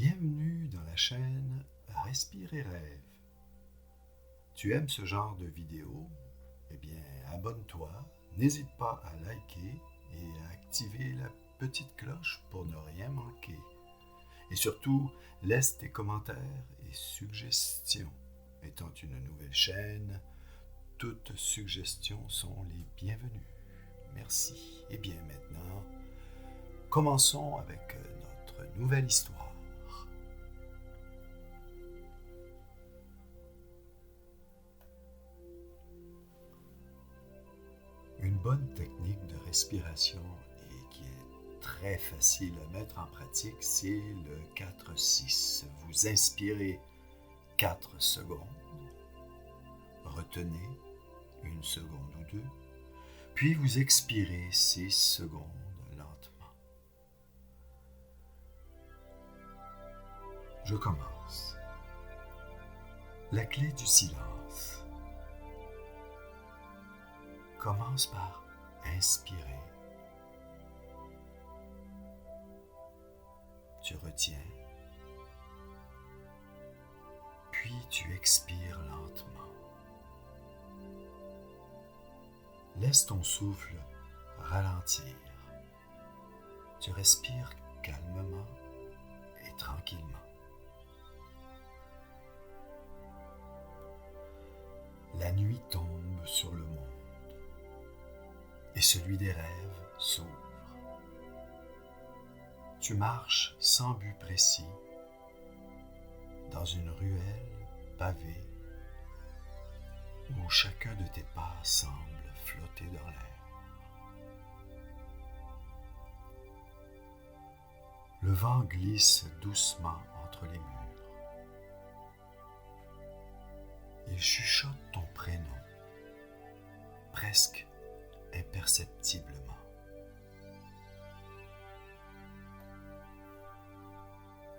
Bienvenue dans la chaîne Respire et rêve. Tu aimes ce genre de vidéo? Eh bien, abonne-toi, n'hésite pas à liker et à activer la petite cloche pour ne rien manquer. Et surtout, laisse tes commentaires et suggestions. Étant une nouvelle chaîne, toutes suggestions sont les bienvenues. Merci. Et bien maintenant, commençons avec notre nouvelle histoire. Une bonne technique de respiration et qui est très facile à mettre en pratique, c'est le 4-6. Vous inspirez 4 secondes, retenez 1 seconde ou 2, puis vous expirez 6 secondes lentement. Je commence. La clé du silence. Commence par inspirer. Tu retiens, puis tu expires lentement. Laisse ton souffle ralentir. Tu respires calmement et tranquillement. La nuit tombe sur le monde et celui des rêves s'ouvre. Tu marches sans but précis dans une ruelle pavée où chacun de tes pas semble flotter dans l'air. Le vent glisse doucement entre les murs. Il chuchote ton prénom, presque imperceptiblement.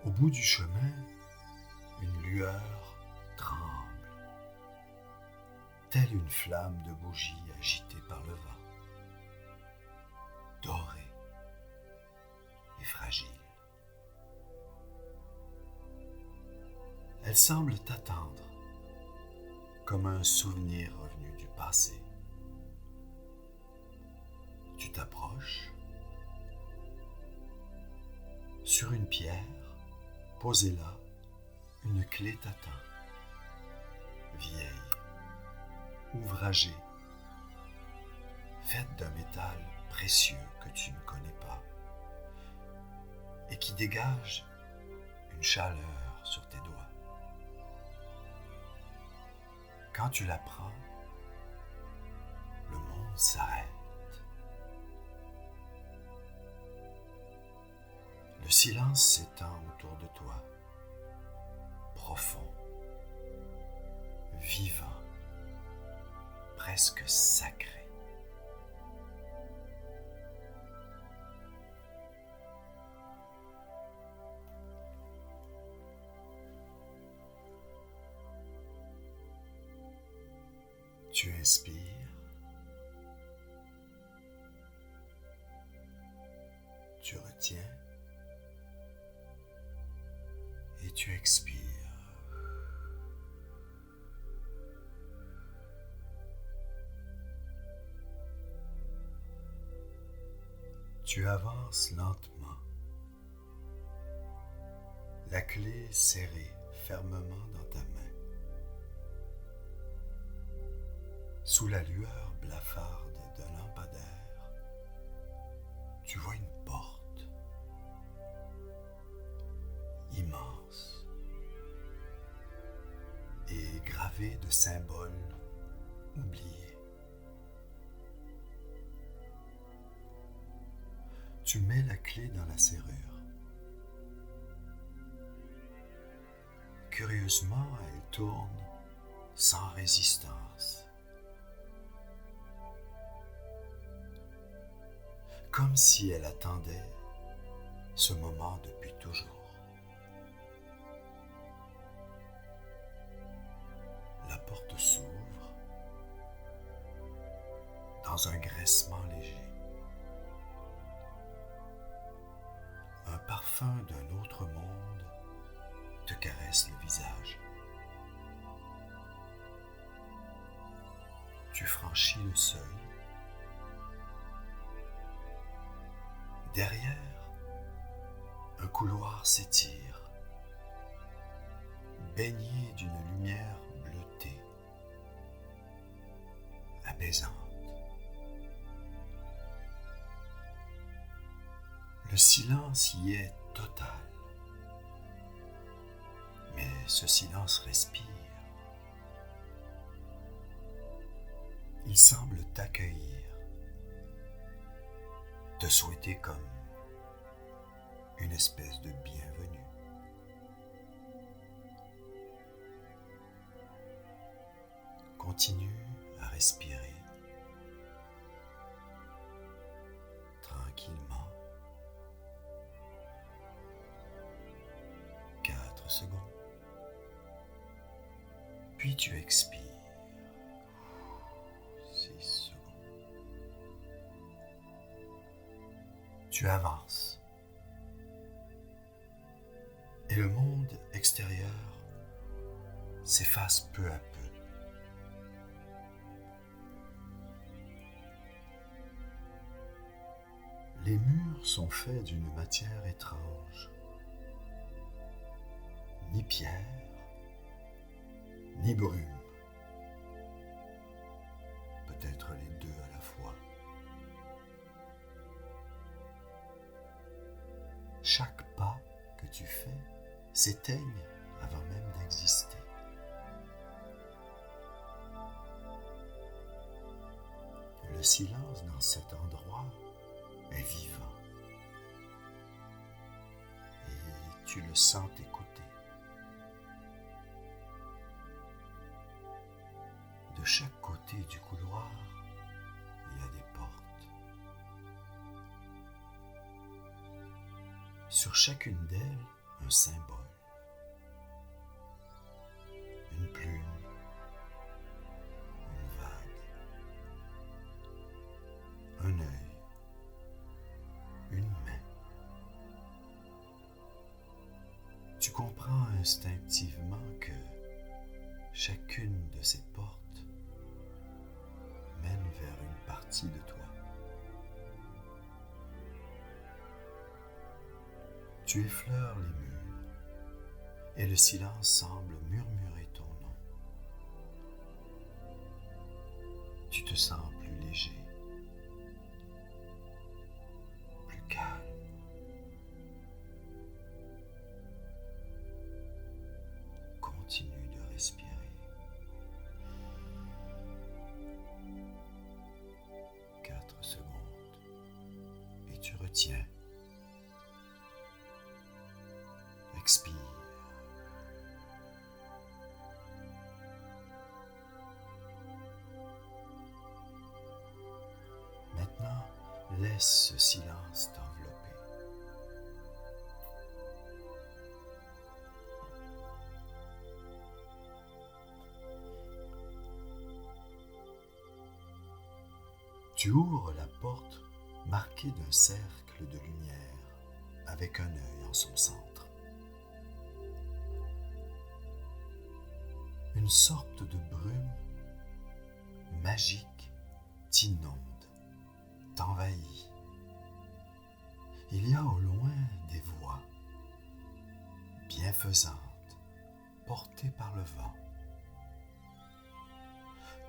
Au bout du chemin, une lueur tremble, telle une flamme de bougie agitée par le vent, dorée et fragile. Elle semble t'attendre, comme un souvenir revenu du passé. Tu t'approches. Sur une pierre, posée là, une clé t'attend. Vieille, ouvragée, faite d'un métal précieux que tu ne connais pas et qui dégage une chaleur sur tes doigts. Quand tu la prends, le monde s'arrête. Le silence s'étend autour de toi, profond, vivant, presque sacré. Tu inspires, tu retiens et tu expires. Tu avances lentement, la clé serrée fermement dans ta main. Sous la lueur blafarde d'un lampadaire, tu vois une porte immense et gravée de symboles oubliés. Tu mets la clé dans la serrure. Curieusement, elle tourne sans résistance. Comme si elle attendait ce moment depuis toujours. La porte s'ouvre dans un graissement léger. Un parfum d'un autre monde caresse le visage. Tu franchis le seuil. Derrière, un couloir s'étire, baigné d'une lumière bleutée, apaisante. Le silence y est total, mais ce silence respire. Il semble t'accueillir, te souhaiter comme une espèce de bienvenue. Continue à respirer tranquillement. 4 secondes. Puis tu expires. 6 secondes. Tu avances. Et le monde extérieur s'efface peu à peu. Les murs sont faits d'une matière étrange. Ni pierre, ni brume. Peut-être les deux à la fois. Chaque pas que tu fais s'éteigne avant même d'exister. Le silence dans cet endroit est vivant et tu le sens t'écouter. De chaque côté du couloir, il y a des portes. Sur chacune d'elles, un symbole. Une plume, une vague, un œil, une main. Tu comprends instinctivement que chacune de ces portes mène vers une partie de toi. Tu effleures les murs et le silence semble murmurer ton nom. Tu te sens plus léger, plus calme. Continue de respirer. 4 secondes et tu retiens. Expire. Maintenant, laisse ce silence t'envelopper. Tu ouvres la porte marquée d'un cercle de lumière avec un œil en son centre. Une sorte de brume magique t'inonde, t'envahit. Il y a au loin des voix bienfaisantes, portées par le vent,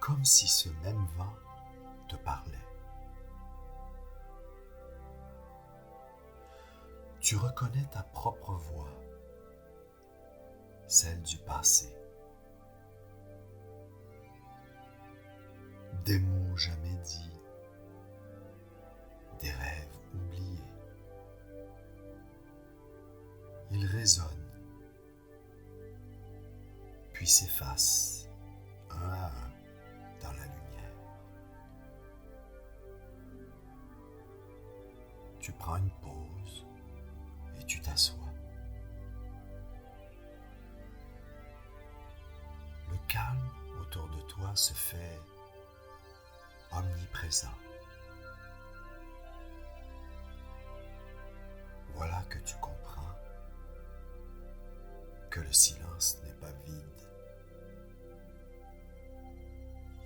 comme si ce même vent te parlait. Tu reconnais ta propre voix, celle du passé. Des mots jamais dits, des rêves oubliés. Ils résonnent, puis s'effacent un à un dans la lumière. Tu prends une pause et tu t'assois. Le calme autour de toi se fait omniprésent. Voilà que tu comprends que le silence n'est pas vide.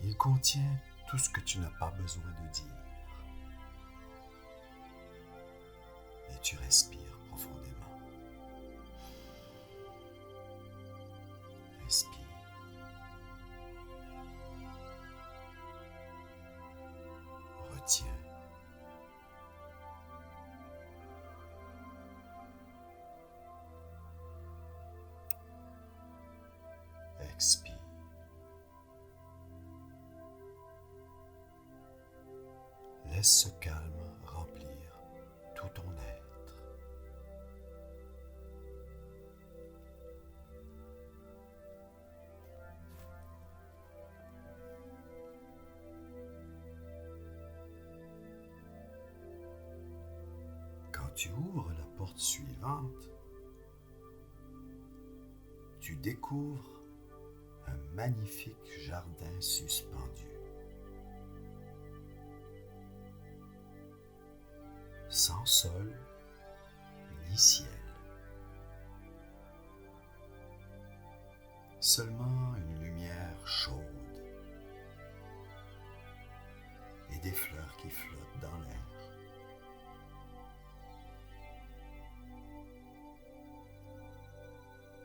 Il contient tout ce que tu n'as pas besoin de dire. Et tu respires profondément. Respire. Retiens. Expire. Laisse ce calme remplir tout ton être. Quand tu ouvres la porte suivante, tu découvres un magnifique jardin suspendu. Sans sol ni ciel. Seulement une lumière chaude et des fleurs qui flottent dans l'air.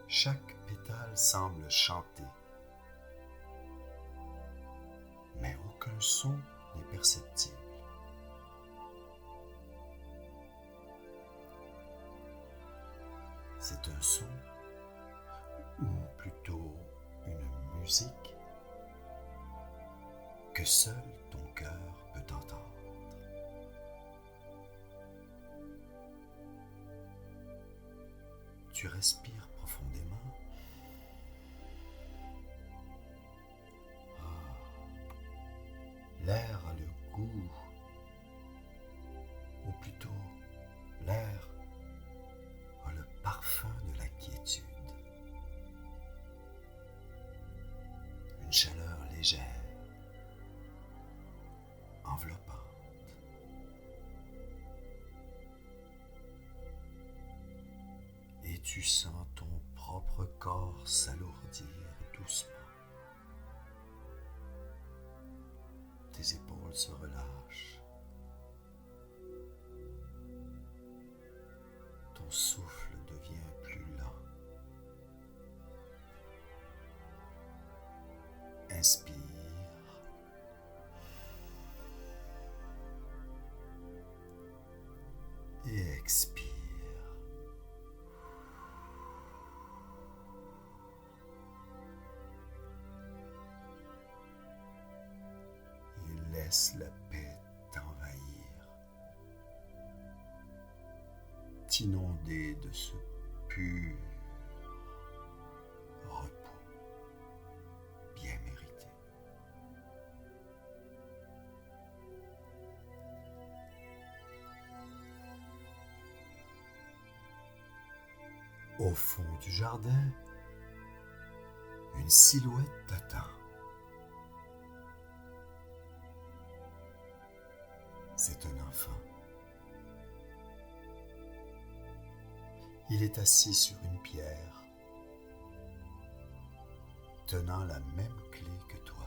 Chaque pétale semble chanter, mais aucun son n'est perceptible. C'est un son, ou plutôt une musique, que seul ton cœur peut entendre. Tu respires profondément. L'air a le goût, ou plutôt l'air a le parfum de la quiétude. Une chaleur légère, enveloppante. Et tu sens ton propre corps s'alourdir doucement. Tes épaules se relâchent. Ton souffle devient plus lent. Inspire. Et expire. Et laisse la paix t'envahir, t'inonder de ce pur repos bien mérité. Au fond du jardin, une silhouette t'attend. C'est un enfant. Il est assis sur une pierre, tenant la même clé que toi.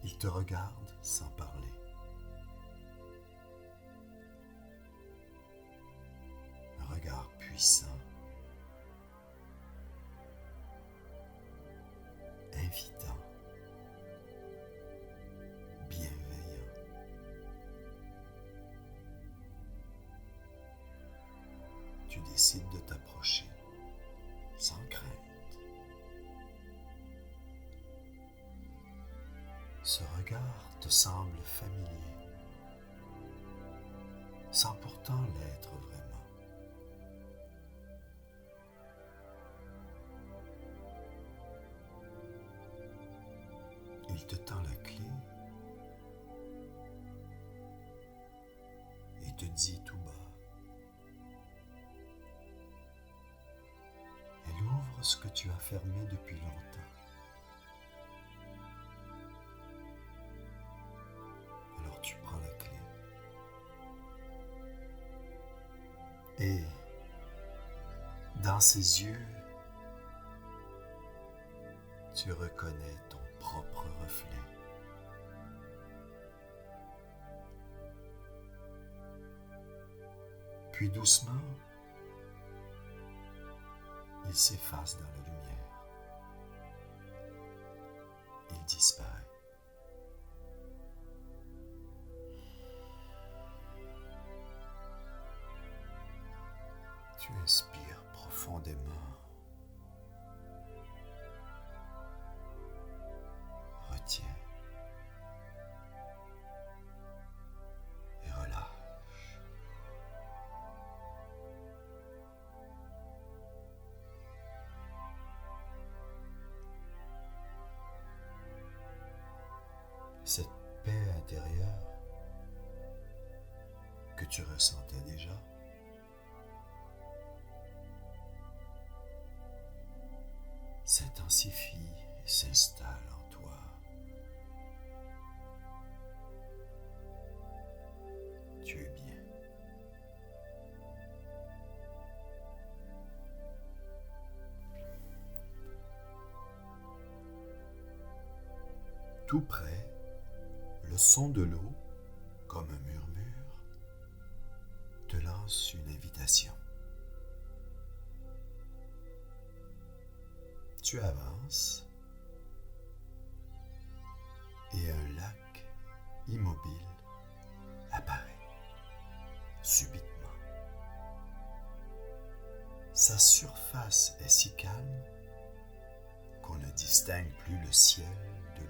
Il te regarde sans parler. Un regard puissant, invitant, bienveillant. Tu décides de t'approcher sans crainte. Ce regard te semble familier, sans pourtant l'être vraiment. Il te tend la clé et te dit tout bas. Elle ouvre ce que tu as fermé depuis longtemps. Alors tu prends la clé Et dans ses yeux, tu reconnais ton propre reflet. Puis doucement, il s'efface dans la lumière. Il disparaît. Tu inspires profondément. Retiens. Et relâche. Cette paix intérieure que tu ressentais déjà s'intensifie et s'installe en toi. Tu es bien. Tout près, le son de l'eau, comme un murmure, te lance une invitation. Tu avances et un lac immobile apparaît subitement. Sa surface est si calme qu'on ne distingue plus le ciel de l'eau.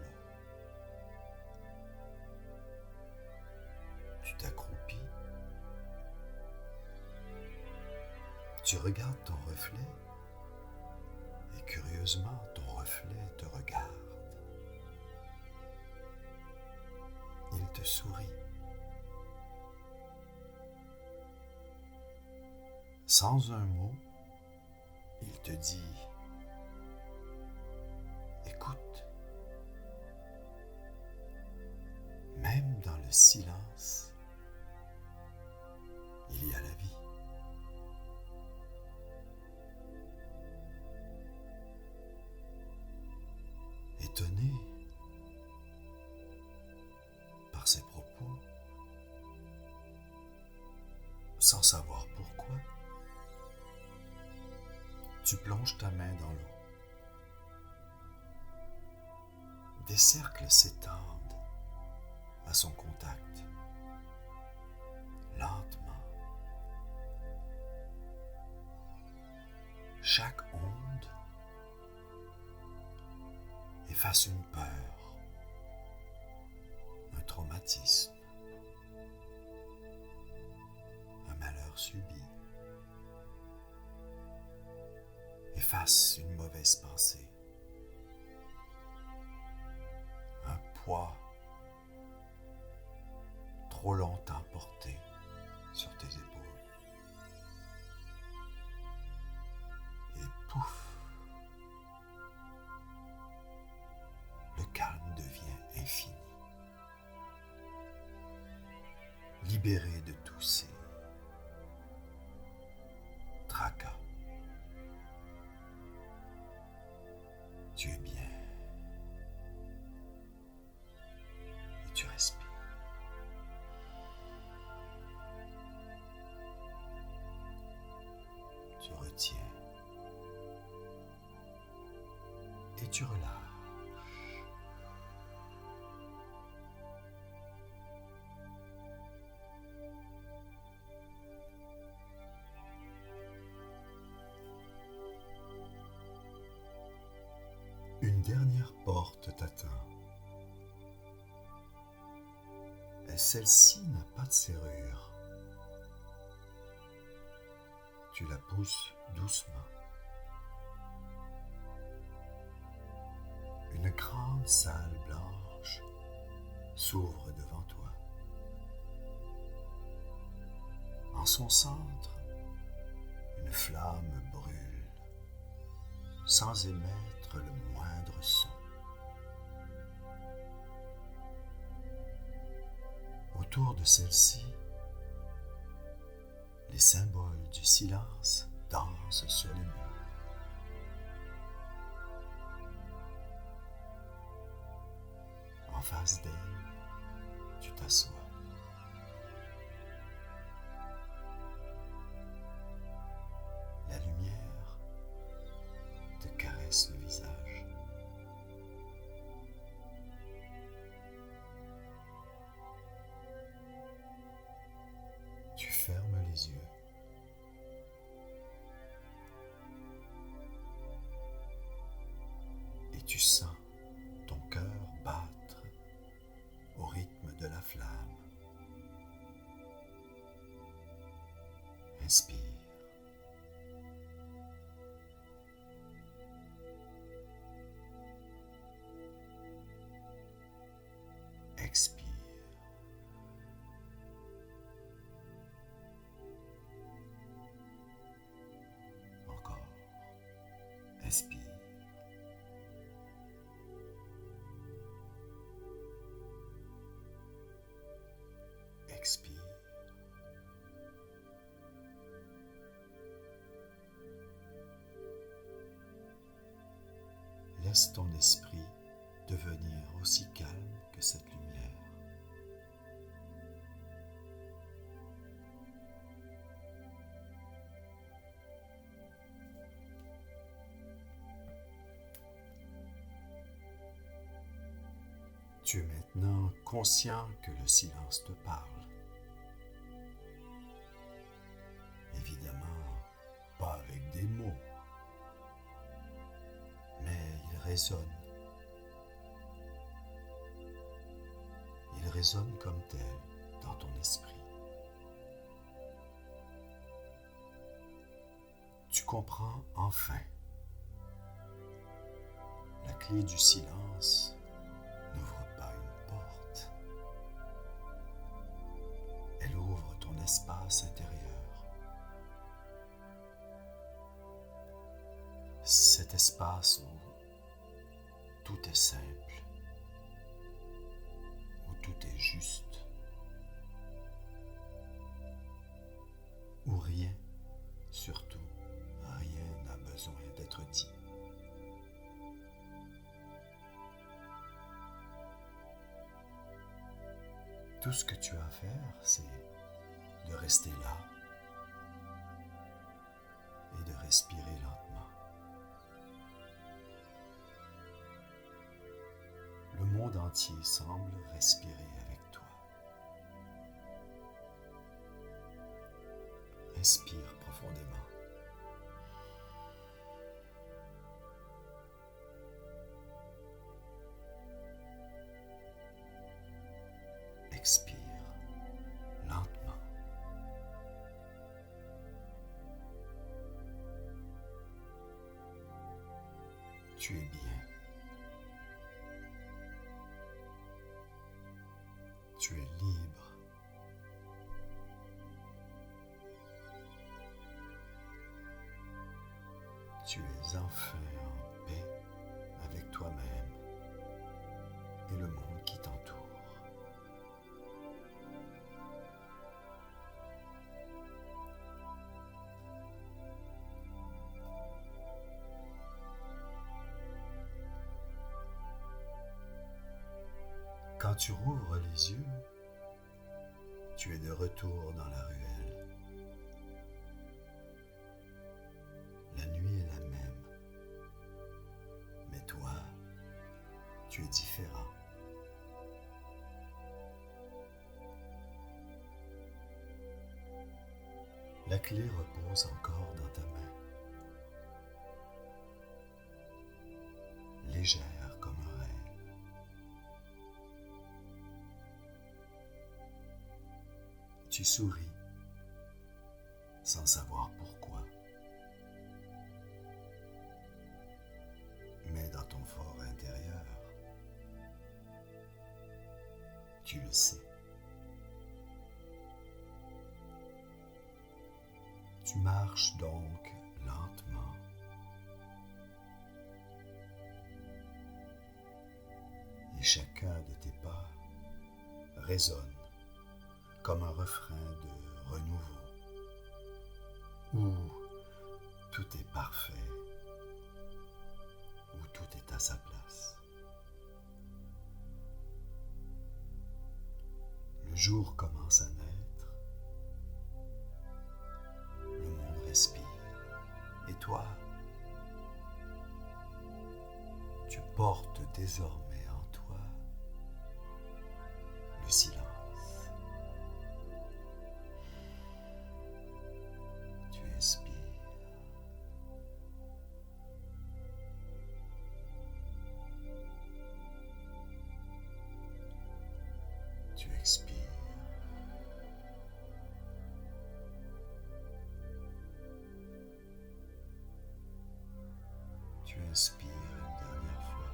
Tu t'accroupis, tu regardes ton reflet et curieusement ton reflet te regarde. Il te sourit. Sans un mot, il te dit « Écoute, même dans le silence, il y a la vie. » Étonné par ses propos, sans savoir pourquoi, tu plonges ta main dans l'eau. Des cercles s'étendent à son contact, lentement. Chaque onde efface une peur, un traumatisme, un malheur subi. Efface une mauvaise pensée, un poids trop longtemps porté sur tes épaules. Et pouf, le calme devient infini, libéré de tous ces tracas. Tu es bien et tu respires. Tu retiens et tu relâches. Une dernière porte t'attend. Et celle-ci n'a pas de serrure. Tu la pousses doucement. Une grande salle blanche s'ouvre devant toi. En son centre, une flamme brûle, sans émettre le moindre son. Autour de celle-ci, Les symboles du silence dansent sur les murs. En face d'elle, tu t'assois. La lumière te caresse le visage. Tu fermes les yeux. Et tu sens ton cœur battre au rythme de la flamme. Inspire. Expire. Encore. Inspire. Expire. Laisse ton esprit devenir aussi calme que cette lumière. Tu es maintenant conscient que le silence te parle. Évidemment, pas avec des mots, mais il résonne. Il résonne comme tel dans ton esprit. Tu comprends enfin. La clé du silence n'ouvre pas une porte. Elle ouvre ton espace intérieur. Cet espace où tout est simple, où tout est juste, où rien, surtout rien n'a besoin d'être dit. Tout ce que tu as à faire, c'est de rester là et de respirer lentement. Le monde entier semble respirer avec toi. Inspire profondément. Expire lentement. Tu es bien. Tu es libre. Tu es enfin en paix avec toi-même et le monde qui t'entoure. Quand tu rouvres les yeux, tu es de retour dans la ruelle. La nuit est la même, mais toi, tu es différent. La clé repose encore dans ta main, légère comme un rêve. Tu souris, sans savoir pourquoi. Mais dans ton fort intérieur, tu le sais. Tu marches donc lentement. Et chacun de tes pas résonne comme un refrain de renouveau. où tout est parfait, où tout est à sa place. Le jour commence à naître, le monde respire, et toi, tu portes désormais en toi le silence. Tu expires. Tu expires. Tu inspires une dernière fois.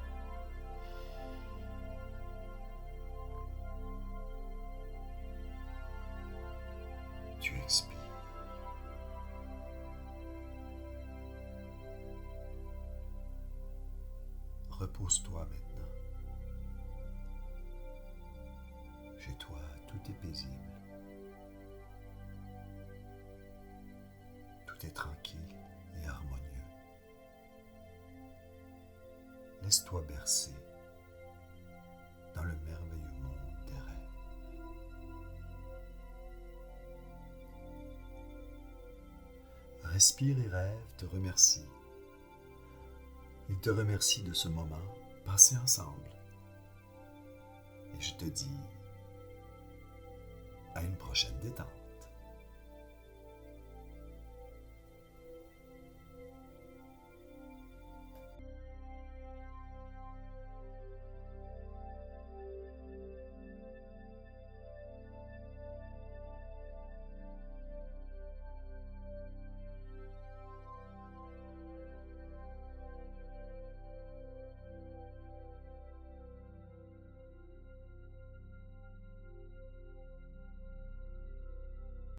Tu expires. Repose-toi maintenant. Chez toi, tout est paisible. Tout est tranquille et harmonieux. Laisse-toi bercer dans le merveilleux monde des rêves. Respire et rêve te remercie. Il te remercie de ce moment passé ensemble. Et je te dis à une prochaine détente.